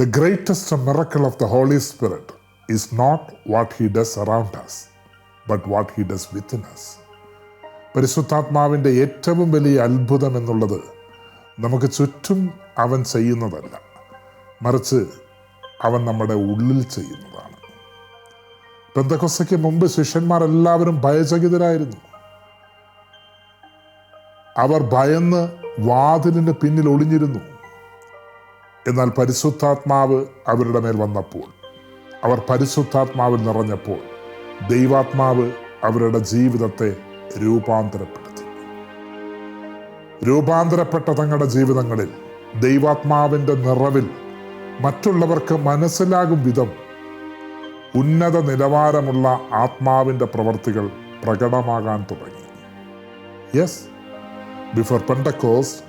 The greatest miracle of the Holy Spirit is not what He does around us, but what He does within us. പരിശുദ്ധാത്മാവിൻ്റെ ഏറ്റവും വലിയ അത്ഭുതം എന്നുള്ളത് നമുക്ക് ചുറ്റും അവൻ ചെയ്യുന്നതല്ല, മറിച്ച് അവൻ നമ്മുടെ ഉള്ളിൽ ചെയ്യുന്നതാണ്. പെന്തക്കോസ്തയ്ക്ക് മുമ്പ് ശിഷ്യന്മാരെല്ലാവരും ഭയചകിതരായിരുന്നു. അവർ ഭയന്ന് വാതിലിന് പിന്നിൽ ഒളിഞ്ഞിരുന്നു. എന്നാൽ പരിശുദ്ധാത്മാവ് അവരുടെ മേൽ വന്നപ്പോൾ, അവർ പരിശുദ്ധാത്മാവിൽ നിറഞ്ഞപ്പോൾ, ദൈവാത്മാവ് അവരുടെ ജീവിതത്തെ രൂപാന്തരപ്പെടുത്തി. രൂപാന്തരപ്പെട്ട തങ്ങളുടെ ജീവിതങ്ങളിൽ ദൈവാത്മാവിൻ്റെ നിറവിൽ മറ്റുള്ളവർക്ക് മനസ്സിലാകും വിധം ഉന്നത നിലവാരമുള്ള ആത്മാവിൻ്റെ പ്രവർത്തികൾ പ്രകടമാകാൻ തുടങ്ങി. Yes, before Pentecost,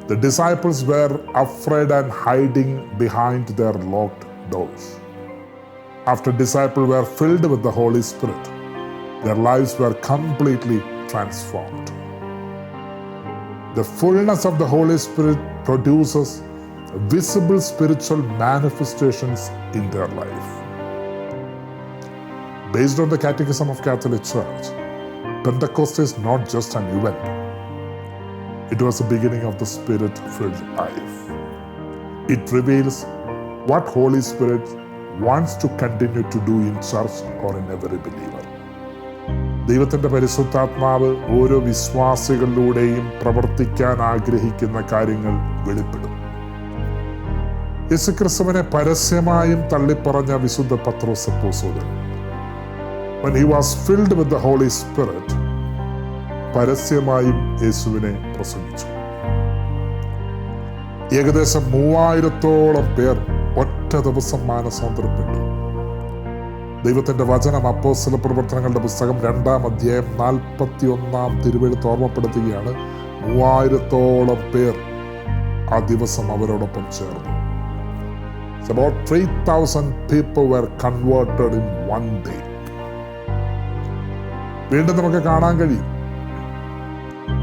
the disciples were afraid and hiding behind their locked doors. After disciples were filled with the Holy Spirit, their lives were completely transformed. The fullness of the Holy Spirit produces visible spiritual manifestations in their life. Based on the Catechism of Catholic Church, Pentecost is not just an event. It was the beginning of the Spirit-filled life. It reveals what Holy Spirit wants to continue to do in church or in every believer. ദൈവത്തിൻ്റെ പരിശുദ്ധാത്മാവ് ഓരോ വിശ്വാസികളിലൂടെയും പ്രവർത്തിക്കാൻ ആഗ്രഹിക്കുന്ന കാര്യങ്ങൾ വെളിപ്പെടും. യേശുക്രിസ്തുവിനെ പരസ്യമായും തള്ളിപ്പറഞ്ഞ വിശുദ്ധ പത്രോസ് അപ്പോസ്തലൻ, when he was filled with the Holy Spirit, പരസ്യമായും യേശുവിനെ പ്രസംഗിച്ചു. ഏകദേശം 3000-ഓളം പേർ ഒറ്റ ദിവസം മാനസാന്തരപ്പെട്ടു. ദൈവത്തിന്റെ വചനം അപ്പോസ്തല പ്രവർത്തനങ്ങളുടെ പുസ്തകം 2-ാം അധ്യായം 41-ാം തിരുവെഴുത്ത് ഓർമ്മപ്പെടുത്തുകയാണ്. 3000-ഓളം പേർ ആ ദിവസം അവരോടൊപ്പം ചേർന്നു. About 3,000 people were converted in one day. വീണ്ടും നമുക്ക് കാണാൻ കഴിയും,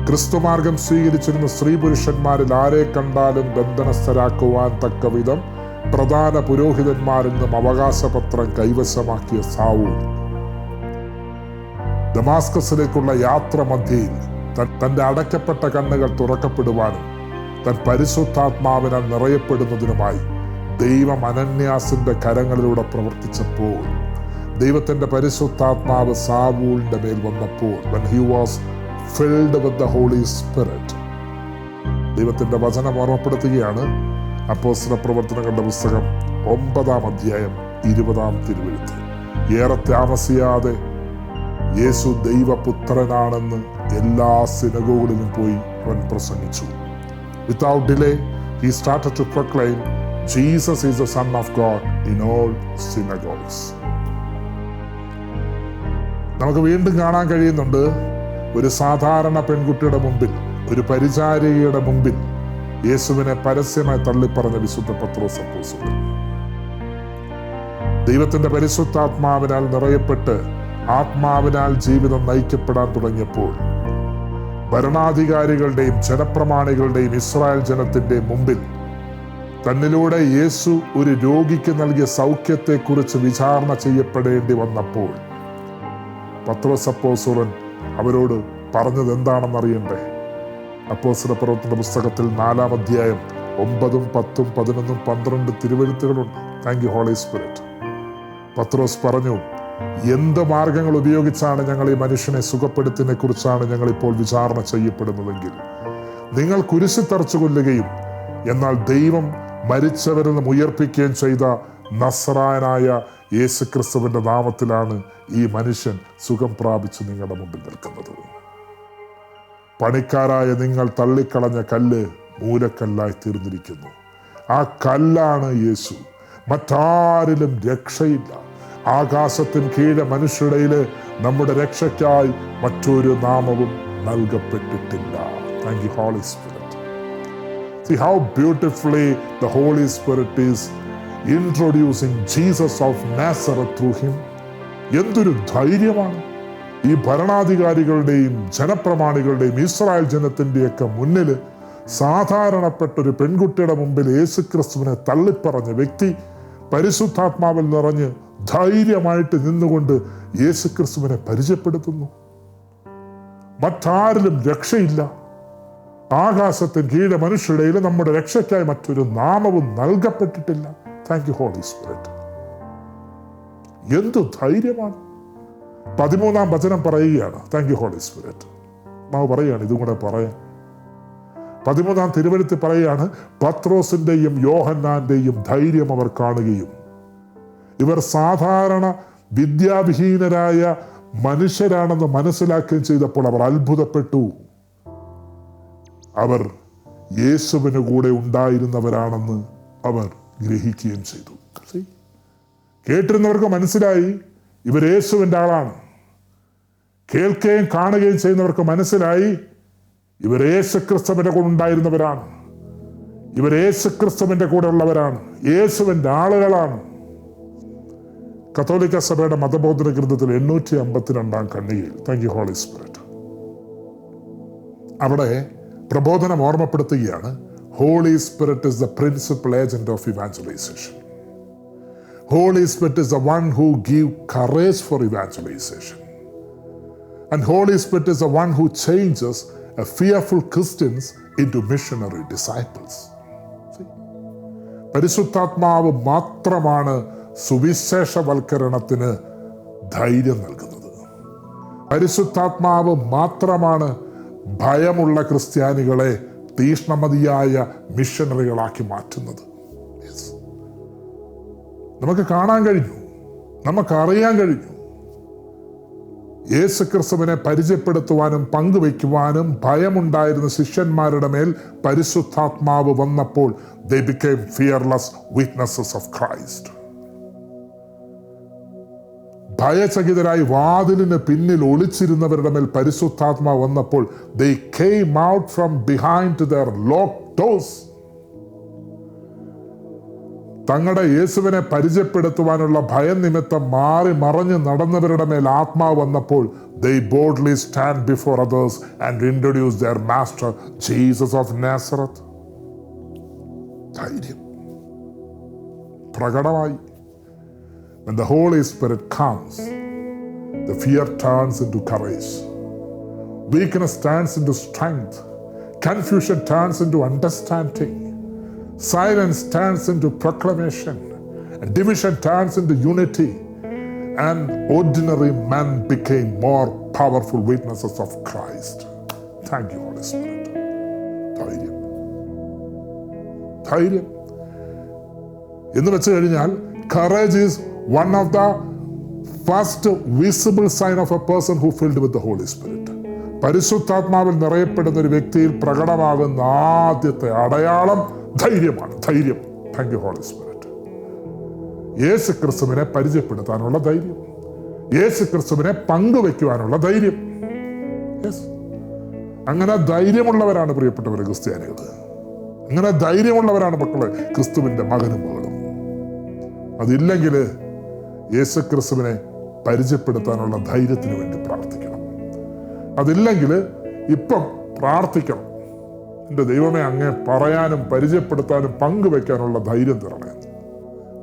ക്രിസ്തുമാർഗം സ്വീകരിച്ചിരുന്ന സ്ത്രീ പുരുഷന്മാരിൽ ആരെ കണ്ടാലും ബന്ധനസ്ഥരാക്കുവാൻ തക്കവിധം പ്രധാന പുരോഹിതന്മാരിൽ നിന്നും അവകാശപത്രം കൈവശമാക്കിയ സാവൂൾ ദമാസ്കസിലേക്കുള്ള യാത്ര മധ്യയിൽ തന്റെ അടയ്ക്കപ്പെട്ട കണ്ണുകൾ തുറക്കപ്പെടുവാനും താൻ പരിശുദ്ധാത്മാവിനാൽ നിറയപ്പെടുന്നതിനുമായി ദൈവം അനന്യാസിന്റെ കരങ്ങളിലൂടെ പ്രവർത്തിച്ചപ്പോൾ, ദൈവത്തിന്റെ പരിശുദ്ധാത്മാവ് സാവൂളിന്റെ മേൽ വന്നപ്പോൾ, when he was filled with the Holy Spirit, ദൈവത്തിന്റെ വചനം ഓർമ്മപ്പെടുത്തുകയാണ്. അപ്പോസ്തല പ്രവർത്തനങ്ങളുടെ പുസ്തകം 9-ാം അധ്യായം 20-ാം തിരുവെഴുത്ത്, ഏറെ താമസിയാതെ യേശു ദൈവപുത്രനാണെന്ന് എല്ലാ സിനഗോഗുകളിലും പോയി അവൻ പ്രസംഗിച്ചു. Without delay, he started to proclaim Jesus is the Son of God in all synagogues. നമുക്ക് വീണ്ടും കാണാൻ കഴിയുന്നുണ്ട്, ഒരു സാധാരണ പെൺകുട്ടിയുടെ മുമ്പിൽ, ഒരു പരിചാരികയുടെ മുമ്പിൽ യേശുവിനെ പരസ്യമായി തള്ളിപ്പറഞ്ഞ വിശുദ്ധ പത്രോസ് അപ്പോസ്തലൻ ദൈവത്തിന്റെ പരിശുദ്ധാത്മാവിനാൽ നിറയപ്പെട്ട് ആത്മാവിനാൽ ജീവിതം നയിക്കപ്പെടാൻ തുടങ്ങിയപ്പോൾ, ഭരണാധികാരികളുടെയും ജനപ്രമാണികളുടെയും ഇസ്രായേൽ ജനത്തിന്റെ മുമ്പിൽ തന്നിലൂടെ യേശു ഒരു രോഗിക്ക് നൽകിയ സൗഖ്യത്തെക്കുറിച്ച് വിചാരണ ചെയ്യപ്പെടേണ്ടി വന്നപ്പോൾ, പത്രോസ് അപ്പോസ്തലൻ അവരോട് പറഞ്ഞത് എന്താണെന്നറിയണ്ടേ? അപ്പോസ്തല പ്രവർത്തന പുസ്തകത്തിൽ 4-ാം അധ്യായം 9, 10, 11, 12 തിരുവെഴുത്തുകളുണ്ട്. Thank you holy spirit. Pathros പറഞ്ഞു, എന്ത് മാർഗങ്ങൾ ഉപയോഗിച്ചാണ് ഞങ്ങൾ ഈ മനുഷ്യനെ സുഖപ്പെടുത്തിനെ കുറിച്ചാണ് ഞങ്ങൾ ഇപ്പോൾ വിചാരണ ചെയ്യപ്പെടുന്നതെങ്കിൽ, നിങ്ങൾ കുരിശിൽ തറച്ചു കൊല്ലുകയും എന്നാൽ ദൈവം മരിച്ചവരിൽ നിന്നും ഉയർപ്പിക്കുകയും ചെയ്ത നസ്രായനായ യേശുക്രിസ്തുവിന്റെ നാമത്തിലാണ് ഈ മനുഷ്യൻ സുഖം പ്രാപിച്ച് നിങ്ങളുടെ മുമ്പിൽ നിൽക്കുന്നത്. പണിക്കാരായ നിങ്ങൾ തള്ളിക്കളഞ്ഞ കല്ല് മൂലക്കല്ലായി തീർന്നിരിക്കുന്നു. ആ കല്ലാണ് യേശു. മറ്റാരിലും രക്ഷയില്ല. ആകാശത്തിന് കീഴെ മനുഷ്യരുടെ നമ്മുടെ രക്ഷയ്ക്കായി മറ്റൊരു നാമവും നൽകപ്പെട്ടിട്ടില്ല. Thank you holy spirit. See how beautifully the Holy Spirit is introducing Jesus of Nazareth through him. എന്തൊരു ധൈര്യമാണ് ഈ ഭരണാധികാരികളുടെയും ജനപ്രമാണികളുടെയും ഇസ്രായേൽ ജനത്തിൻ്റെയൊക്കെ മുന്നിൽ സാധാരണപ്പെട്ടൊരു പെൺകുട്ടിയുടെ മുമ്പിൽ യേശുക്രിസ്തുവിനെ തള്ളിപ്പറഞ്ഞ വ്യക്തി പരിശുദ്ധാത്മാവിൽ നിറഞ്ഞ് ധൈര്യമായിട്ട് നിന്നുകൊണ്ട് യേശുക്രിസ്തുവിനെ പരിചയപ്പെടുത്തുന്നു. മറ്റാരിലും രക്ഷയില്ല. ആകാശത്തിന് കീഴെ മനുഷ്യരുടെ നമ്മുടെ രക്ഷയ്ക്കായി മറ്റൊരു നാമവും നൽകപ്പെട്ടിട്ടില്ല. Thank you holy spirit. എന്തു ധൈര്യമാണ്! 13-ാം വചനം പറയുകയാണ്. Thank you holy spirit. മാവ് പറയുകയാണ് ഇതും കൂടെ പറയാൻ. 13-ാം തിരുവെഴുത്തിൽ പറയുകയാണ്, പത്രോസിന്റെയും യോഹന്നാന്റെയും ധൈര്യം അവർ കാണുകയും ഇവർ സാധാരണ വിദ്യാവിഹീനരായ മനുഷ്യരാണെന്ന് മനസ്സിലാക്കുകയും ചെയ്തപ്പോൾ അവർ അത്ഭുതപ്പെട്ടു. അവർ യേശുവിന് കൂടെ ഉണ്ടായിരുന്നവരാണെന്ന് അവർ ഗ്രഹിക്കുകയും ചെയ്തു. കേട്ടിരുന്നവർക്ക് മനസ്സിലായി ഇവർ യേശുവിൻ്റെ ആളാണ്. കേൾക്കുകയും കാണുകയും ചെയ്യുന്നവർക്ക് മനസ്സിലായി ഇവർ യേശുക്രിസ്തുവിന്റെ കൂടെ ഉണ്ടായിരുന്നവരാണ്. ഇവർ യേശുക്രിസ്തുവിന്റെ കൂടെ ഉള്ളവരാണ്, യേശുവിന്റെ ആളുകളാണ്. കത്തോലിക്ക സഭയുടെ മതബോധന ഗ്രന്ഥത്തിൽ 852-ാം ഖണ്ഡികയിൽ, താങ്ക് യു ഹോളി സ്പിരിറ്റ്, അവിടെ പ്രബോധനം ഓർമ്മപ്പെടുത്തുകയാണ്. Holy Spirit is the principal agent of evangelisation. Holy Spirit is the one who gives courage for evangelization. And Holy Spirit is the one who changes a fearful Christians into missionary disciples. പരിശുദ്ധാത്മാവ് മാത്രമാണ് സുവിശേഷവൽക്കരണത്തിന് ധൈര്യം നൽകുന്നത്. പരിശുദ്ധാത്മാവ് മാത്രമാണ് ഭയമുള്ള ക്രിസ്ത്യാനികളെ തീഷ്ണമതിയായ മിഷനറികളാക്കി മാറ്റുന്നത്. നമുക്ക് കാണാൻ കഴിഞ്ഞു, നമുക്കറിയാൻ കഴിഞ്ഞു. യേശുക്രിസ്തുവിനെ പരിചയപ്പെടുത്തുവാനും പങ്കുവയ്ക്കുവാനും ഭയമുണ്ടായിരുന്ന ശിഷ്യന്മാരുടെ മേൽ പരിശുദ്ധാത്മാവ് വന്നപ്പോൾ they became fearless witnesses of Christ. ഭയചകിതരായി വാതിലിന് പിന്നിൽ ഒളിച്ചിരുന്നവരുടെ മേൽ പരിശുദ്ധാത്മാവ് വന്നപ്പോൾ they came out from behind their locked doors. തങ്ങളുടെ യേശുവിനെ പരിചയപ്പെടുത്തുവാനുള്ള ഭയം നിമിത്തം മാറി മറഞ്ഞ് നടന്നവരുടെ മേൽ ആത്മാവ് വന്നപ്പോൾ they boldly stand before others and introduce their master Jesus of Nazareth. ധൈര്യം പ്രകടമായി. When the Holy Spirit comes, the fear turns into courage, weakness turns into strength, confusion turns into understanding, silence turns into proclamation, and division turns into unity, and ordinary men became more powerful witnesses of Christ. Thank you, Holy Spirit. ധൈര്യം, ധൈര്യം എന്ന് വെച്ച് കഴിഞ്ഞാൽ courage is one of the first visible sign of a person who filled with the Holy Spirit. പരിശുദ്ധാത്മാവിൽ നിറയപ്പെടുന്ന ഒരു വ്യക്തിയിൽ പ്രകടമാകുന്ന ആദ്യത്തെ അടയാളം ധൈര്യമാണ്. ധൈര്യം. Thank you holy spirit. Yeshu ക്രിസ്തുവിനെ പരിചയപ്പെടുത്താനുള്ള ധൈര്യം, യേശു ക്രിസ്തുവിനെ പങ്കുവെക്കുവാനുള്ള ധൈര്യം. അങ്ങനെ ധൈര്യമുള്ളവരാണ് പ്രിയപ്പെട്ടവരെ ക്രിസ്ത്യാനികൾ. അങ്ങനെ ധൈര്യമുള്ളവരാണ് മക്കളെ ക്രിസ്തുവിന്റെ മകനും മകളും. അതില്ലെങ്കിൽ യേശു ക്രിസ്തുവിനെ പരിചയപ്പെടുത്താനുള്ള ധൈര്യത്തിന് വേണ്ടി പ്രാർത്ഥിക്കണം. അതില്ലെങ്കിൽ ഇപ്പം പ്രാർത്ഥിക്കണം, എൻ്റെ ദൈവമേ അങ്ങേ പറയാനും പരിചയപ്പെടുത്താനും പങ്കുവെക്കാനുള്ള ധൈര്യം തരണേ.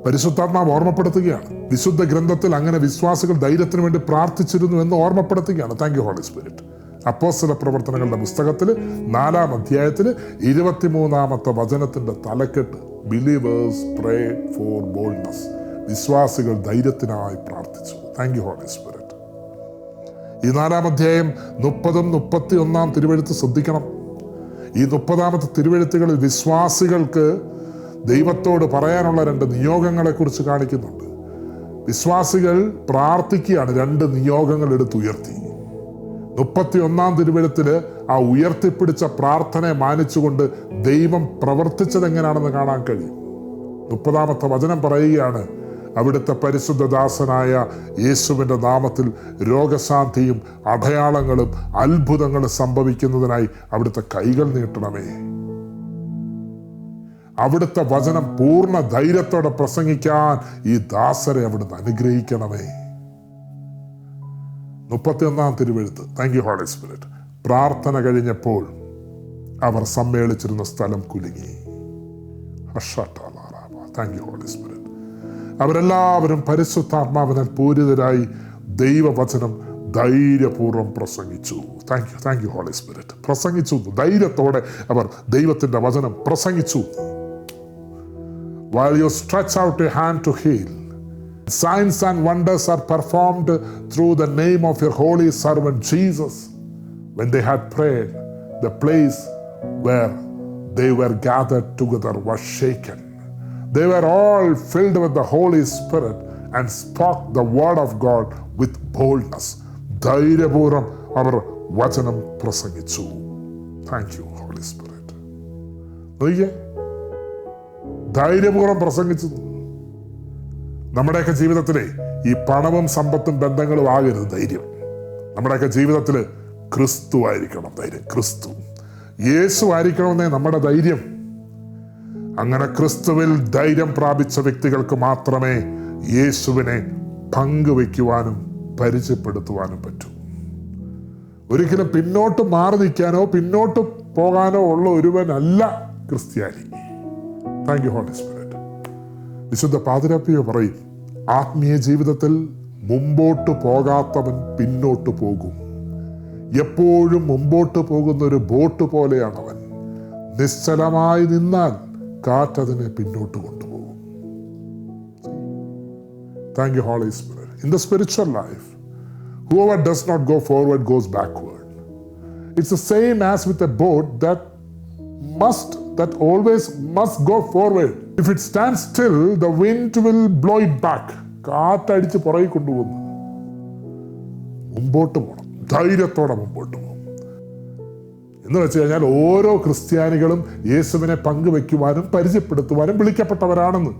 പരിശുദ്ധാത്മാവ് ഓർമ്മപ്പെടുത്തുകയാണ്. വിശുദ്ധ ഗ്രന്ഥത്തിൽ അങ്ങനെ വിശ്വാസികൾ ധൈര്യത്തിന് വേണ്ടി പ്രാർത്ഥിച്ചിരുന്നു എന്ന് ഓർമ്മപ്പെടുത്തുകയാണ്. Thank you holy Spirit. അപ്പോസ്തല പ്രവർത്തനങ്ങളുടെ പുസ്തകത്തിൽ 4-ാം അധ്യായത്തിൽ 23-ാമത്തെ വചനത്തിന്റെ തലക്കെട്ട് ബിലീവേഴ്സ് പ്രേഡ് ഫോർ ബോൾഡ്നസ്. വിശ്വാസികൾ ധൈര്യത്തിനായി പ്രാർത്ഥിച്ചു. Thank you holy Spirit. ഈ 4-ാം അധ്യായം 30-ഉം 31-ാം തിരുവെഴുത്ത് ശ്രദ്ധിക്കണം. ഈ 30-ാമത്തെ തിരുവെഴുത്തുകളിൽ വിശ്വാസികൾക്ക് ദൈവത്തോട് പറയാനുള്ള 2 നിയോഗങ്ങളെ കുറിച്ച് കാണിക്കുന്നുണ്ട്. വിശ്വാസികൾ പ്രാർത്ഥിക്കുകയാണ്, 2 നിയോഗങ്ങൾ എടുത്തുയർത്തി. 31-ാം തിരുവെഴുത്തില് ആ ഉയർത്തിപ്പിടിച്ച പ്രാർത്ഥനയെ മാനിച്ചുകൊണ്ട് ദൈവം പ്രവർത്തിച്ചത് എങ്ങനെയാണെന്ന് കാണാൻ കഴിയും. 30-ാമത്തെ വചനം പറയുകയാണ്, അവിടുത്തെ പരിശുദ്ധദാസനായ യേശുവിൻ്റെ നാമത്തിൽ രോഗശാന്തിയും അടയാളങ്ങളും അത്ഭുതങ്ങളും സംഭവിക്കുന്നതിനായി അവിടുത്തെ കൈകൾ നീട്ടണമേ. അവിടുത്തെ വചനം പൂർണ്ണ ധൈര്യത്തോടെ പ്രസംഗിക്കാൻ ഈ ദാസരെ അവിടുന്ന് അനുഗ്രഹിക്കണമേ. 31-ാം തിരുവെഴുത്ത്. Thank you holy spirit. പ്രാർത്ഥന കഴിഞ്ഞപ്പോൾ അവർ സമ്മേളിച്ചിരുന്ന സ്ഥലം കുലുങ്ങി. Thank you holy spirit. അവരെല്ലാവരും പരിശുദ്ധാത്മാവിനാൽ പൂരിതരായി ദൈവവചനം ധൈര്യപൂർവ്വം പ്രസംഗിച്ചു. Thank you holy spirit. പ്രസംഗിച്ചു, ധൈര്യത്തോടെ അവർ ദൈവത്തിന്റെ വചനം പ്രസംഗിച്ചു. While you stretch out your hand to heal, signs and wonders are performed through the name of your holy servant Jesus. When they had prayed, the place where they were gathered together was shaken. They were all filled with the Holy Spirit and spoke the word of God with boldness. ധൈര്യപൂർവ്വം അവർ വചനം പ്രസംഗിച്ചു. Thank you holy Spirit. നോക്കിയേ, ധൈര്യപൂർവ്വം പ്രസംഗിച്ചു. നമ്മുടെയൊക്കെ ജീവിതത്തിലെ ഈ പണവും സമ്പത്തും ബന്ധങ്ങളും ആകരുത് ധൈര്യം. നമ്മുടെയൊക്കെ ജീവിതത്തിൽ ക്രിസ്തു ആയിരിക്കണം ധൈര്യം. ക്രിസ്തു യേശു ആയിരിക്കണമെന്നേ നമ്മുടെ ധൈര്യം. അങ്ങനെ ക്രിസ്തുവിൽ ധൈര്യം പ്രാപിച്ച വ്യക്തികൾക്ക് മാത്രമേ യേശുവിനെ പങ്കുവയ്ക്കുവാനും പരിചയപ്പെടുത്തുവാനും പറ്റൂ. ഒരിക്കലും പിന്നോട്ട് മാറി നിൽക്കാനോ പിന്നോട്ട് പോകാനോ ഉള്ള ഒരുവനല്ല ക്രിസ്ത്യാനി. Thank you holy Spirit. വിശുദ്ധ പാതിരാപ്പിയോ പറയും, ആത്മീയ ജീവിതത്തിൽ മുമ്പോട്ട് പോകാത്തവൻ പിന്നോട്ട് പോകും. എപ്പോഴും മുമ്പോട്ട് പോകുന്ന ഒരു ബോട്ട് പോലെയാണവൻ. നിശ്ചലമായി നിന്നാൽ കാറ്റതിനെ പിന്നോട്ട് കൊണ്ടുപോകും. Thank you holy Spirit. In the spiritual life, whoever does not go forward goes backward. It's the same as with a boat that always must go forward. If it stands still, the wind will blow it back. കാറ്റടിച്ച് പുറകെ കൊണ്ടുപോകുന്നു. മുമ്പോട്ട് പോകണം, ധൈര്യത്തോടെ മുമ്പോട്ട് പോകും. എന്ന് വെച്ച് കഴിഞ്ഞാൽ ഓരോ ക്രിസ്ത്യാനികളും യേശുവിനെ പങ്കുവെക്കുവാനും പരിചയപ്പെടുത്തുവാനും വിളിക്കപ്പെട്ടവരാണെന്ന്.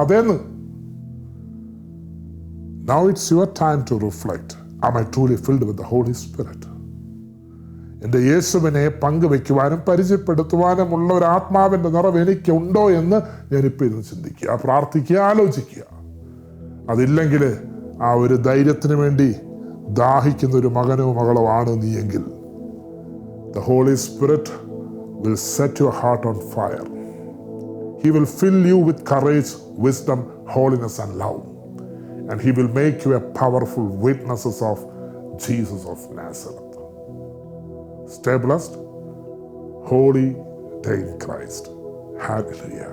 അതേന്ന്. Now it's your time to reflect. Am I truly filled with the Holy Spirit? എൻ്റെ യേശുവിനെ പങ്കുവെക്കുവാനും പരിചയപ്പെടുത്തുവാനുമുള്ള ഒരു ആത്മാവിൻ്റെ നിറവ് എനിക്കുണ്ടോ എന്ന് ഞാനിപ്പോൾ ഇരുന്ന് ചിന്തിക്കുക, പ്രാർത്ഥിക്കുക, ആലോചിക്കുക. അതില്ലെങ്കിൽ ആ ഒരു ധൈര്യത്തിന് വേണ്ടി ദാഹിക്കുന്ന ഒരു മകനോ മകളോ ആണ് നീ എങ്കിൽ, the Holy Spirit will set your heart on fire. He will fill you with courage, wisdom, holiness and love. And he will make you a powerful witnesses of Jesus of Nazareth. Stay blessed. Holy day in Christ. Hallelujah.